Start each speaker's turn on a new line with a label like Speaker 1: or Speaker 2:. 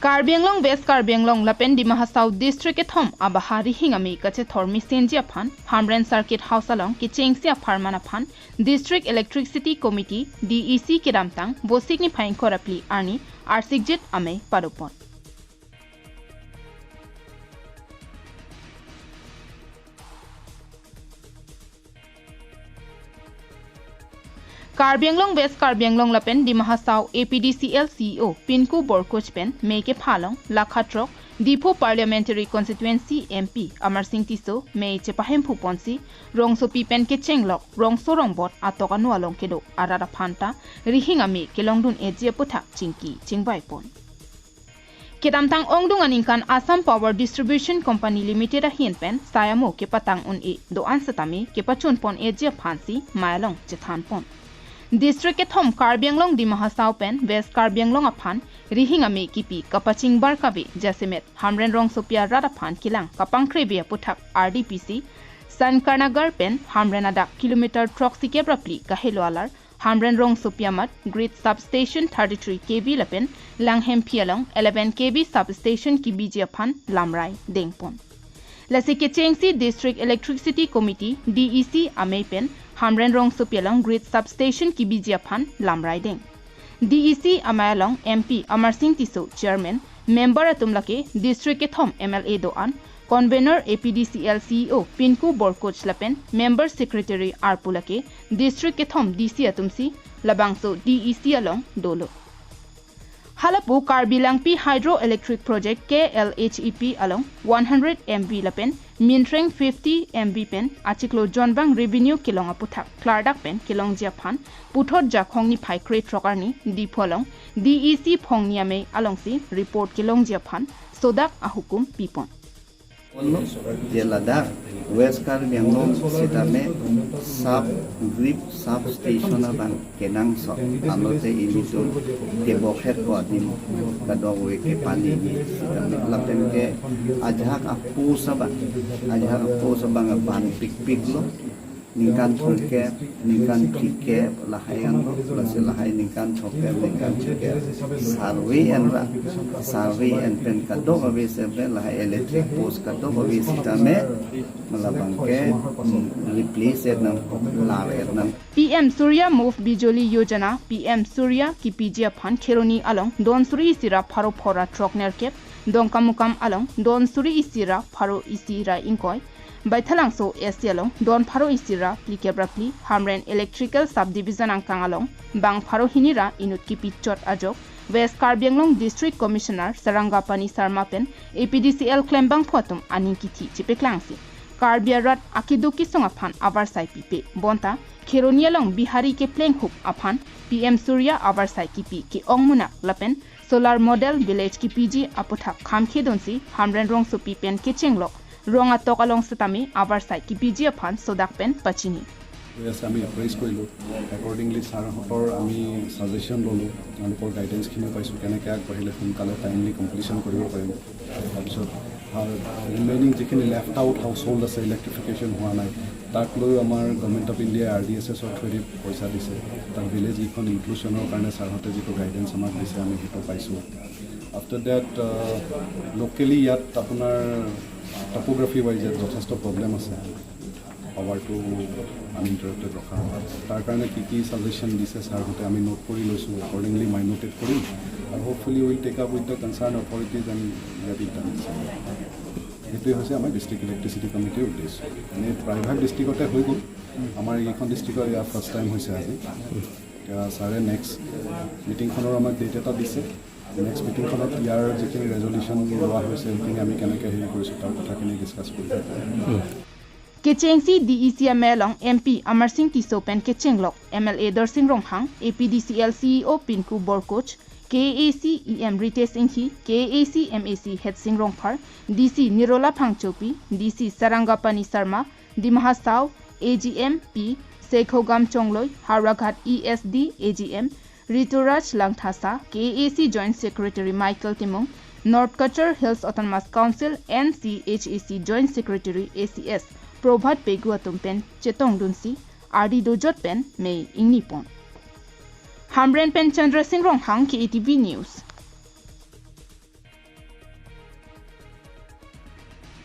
Speaker 1: Karbi Anglong West Karbi Anglong Lapen Dimaha South District at home Abahari Hingami Kache Thormi Senji Aphan Hamren Circuit House along Kichengsi Aparman Aphan District Electricity Committee DEC Kiramtang Bosigni Pain Korapli Arni Arsikjit Ame Padopon Karbi Anglong West Karbi Anglong Lapen Dimaha South APDCL CEO Pinku Borkochpen Meke Phalong Lakhatrok Dipo Parliamentary Constituency MP Amar Singh Tiso Mei Chepahem Phuponsi Rongso Pipen Ke Chenglok Rongso Rongbot Atoka Nualong Kedo Arara Phanta Rihingami Kelongdun Ejie Putha Chingki Chingbaipon Kedamtang Ongdung Aningkan Assam Power Distribution Company Limited a Hinpen Sayamo Ke Patang Un E Do Ansatami Ke Pachun Pon Ejie Phansi Mailong Chethan Pon District at home Karbi Anglong Dimaha South Pen West Karbi Anglong Aphan Rihingami Kipi Kapaching Barkabi Jasimet Hamren Rong Sopia Radaphan Kilang Kapangkrebia Puthak RDPC San Karnagar Pen Hamren Adak Kilometer Troxi Kebrapli Kaheloalar Hamren Rong Sopia Mat Grid Substation 33 kV Lapen Langhemphi along 11 kV Substation Kibiji Aphan Lamrai Dengpon Lasike Chengsi District Electricity Committee DEC Amepen Hamren Rong Sopialong Grid Substation Kibiji Aphan Lamrai Deng DEC Amayalong MP Amar Singh Tiso Chairman Member Atumlake District Ethom MLA Doan Convener APDCL CEO Pinku Borkoch Lapen Member Secretary Arpulake District Ethom DC Atumsi Labangso DEC along Dolo Halapu Karbi Langhemphi Hydroelectric Project KLHEP along 100 MV Lapen Mintreng 50 MV pen Achiklo Jonbang Revenue Kilong Aputhak Klardak pen Kilong Japhan Puthot Jakhongni Phaikre Trokarni Dipolong DEC Phongniame alongsi Report Kilong Japhan Sodak Ahukum Pipon
Speaker 2: Ladakh West Karbi Anglong Sitame Sub Grip Substation Abang Kenang So Alote Initu Kebokhet Kodim Kadowe Kepani Sitame Lapen Ke Ajak Apu Sabang Aban Pik Lo Ningkan Thulke Ningkan Pike Lahayan Lo Plus Lahay Ningkan Thoke Ningkan Pike Survey and Pen Kado Avese Lahay Electric Post Kado Avesitame Malabangke Replace Nam Lare Nam
Speaker 1: PM Surya Move Bijoli Yojana PM Surya Kipiji Aphan Kheroni along Don Suri Isira Pharo Phora Trokner Kep Donkamukam along Don Suri Isira Pharo Isira Inkoi Baithalangso SC along Don Pharo Isira Plikebrapli Hamren Electrical Subdivision Angkang along Bang Pharo Hinira Inut Kipichot Ajok West Karbi Anglong District Commissioner Sarangapani Sarmapen APDCL Klembang Photum Aninkiti Chipeklangsi Karbi Rat Akiduki Songaphan Avarsai Pipe Bonta Kheroni along Bihari ke Pleng Hook Aphan PM Surya Avarsai Kipi ke Ongmunak Lapen Solar Model Village Kipiji Apothak Khamkhe Donsi Hamren Rong Sopi Pen ke Chenglok Ronga Tok along Satami Avarsai Kipiji Aphan Sodak Pen Pachini
Speaker 3: Yes, আমি এপ্ৰাইজ কৰিলোঁ accordingly ছাৰহঁতৰ আমি suggestion ল'লোঁ তেওঁলোকৰ গাইডেঞ্চখিনি পাইছোঁ কেনেকৈ আগবাঢ়িলে সোনকালে timely completion কৰিব পাৰিম তাৰপিছত ৰিমেইনিং যিখিনি লেফ্ট আউট হাউচ হোল্ড আছে ইলেক্ট্ৰিফিকেশ্যন হোৱা নাই তাক লৈ আমাৰ গভৰ্ণমেণ্ট অফ ইণ্ডিয়াই RDSSৰ থ্ৰুদি পইচা দিছে তাৰ ভিলেজ যিখন ইনক্লুশ্যনৰ কাৰণে ছাৰহঁতে যিটো গাইডেঞ্চ আমাক দিছে আমি সেইটো পাইছোঁ আফটাৰ ডেট লোকেলি ইয়াত আপোনাৰ টপোগ্ৰাফি ৱাইজ যথেষ্ট প্ৰব্লেম আছে পাৱাৰটো আনইণ্টাৰাপ্টেড ৰখা তাৰ কাৰণে কি ছাজেশ্যন দিছে ছাৰহঁতে আমি নোট কৰি লৈছোঁ একৰ্ডিংলি মাই নোটেড কৰিম আৰু hopefully will take up with the concerned authorities and get it done সেইটোৱে হৈছে আমাৰ ডিষ্ট্ৰিক্ট ইলেক্ট্ৰিচিটি কমিটিৰ উদ্দেশ্য এনেই প্ৰায়ভাগ ডিষ্ট্ৰিক্টতে হৈ গ'ল আমাৰ এইখন ডিষ্ট্ৰিক্টৰ ইয়াৰ ফাৰ্ষ্ট টাইম হৈছে আজি এতিয়া ছাৰে নেক্সট মিটিংখনৰ আমাক ডেট এটা দিছে নেক্সট মিটিংখনত ইয়াৰ যিখিনি ৰেজলিউশ্যন লোৱা হৈছে সেইখিনি আমি কেনেকৈ হেৰি কৰিছোঁ তাৰ কথাখিনি ডিছকাছ কৰিম
Speaker 1: Kechengsi DEC Amelong MP Amar Singh Tiso Pen Kechenglok MLA Darsing Ronghang APDCL CEO Pinku Borkoch KAC EM Rite Singhi KAC MAC Het Singh Rongphar DC Nirola Phangchopi DC Sarangapani Sarma Dimaha South AGM P Sekhogam Chongloi Haraghat ESD AGM Rituraj Langthasa KAC Joint Secretary Michael Timong North Kachar Hills Autonomous Council NCHAC Joint Secretary ACS Prabhat Peguatum Pen Chetong Dunsi RD Dojot Pen Mei Ingnipon Hamren Pen Chandra Singh Ronghang KTV News